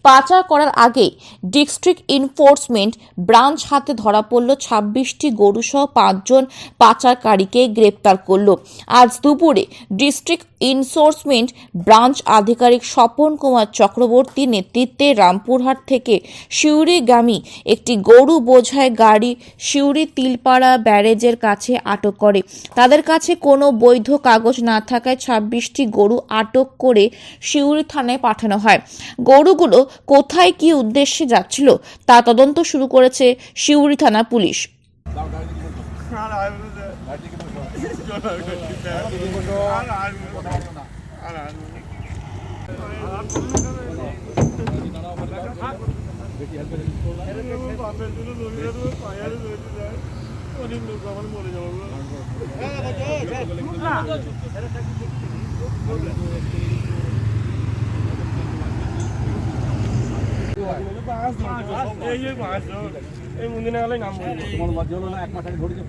পাচার করার আগে ডিস্ট্রিক্ট এনফোর্সমেন্ট ব্রাঞ্চ হাতে ধরা পড়ল 26টি গরুসহ 5 জন পাচারকারীকে গ্রেপ্তার করল। আজ দুপুরে ডিস্ট্রিক্ট এনফোর্সমেন্ট ব্রাঞ্চ আধিকারিক স্বপন কুমার চক্রবর্তীর নেতৃত্বে রামপুরহাট থেকে সিউড়িগামী একটি গরু বোঝাই গাড়ি সিউড়ি তিলপাড়া ব্যারেজের কাছে আটক করে। তাদের কাছে কোনো বৈধ কাগজ না থাকায় 26টি গরু আটক করে সিউড়ি থানায় পাঠানো হয়। গরুগুলো কোথায় কি উদ্দেশ্যে যাচ্ছিল তা তদন্ত শুরু করেছে সিউড়ি থানা পুলিশ। এই মন্দিরে গেলে নাম তোমার বাদ হলো না, এক মাস আগে ধরেছে।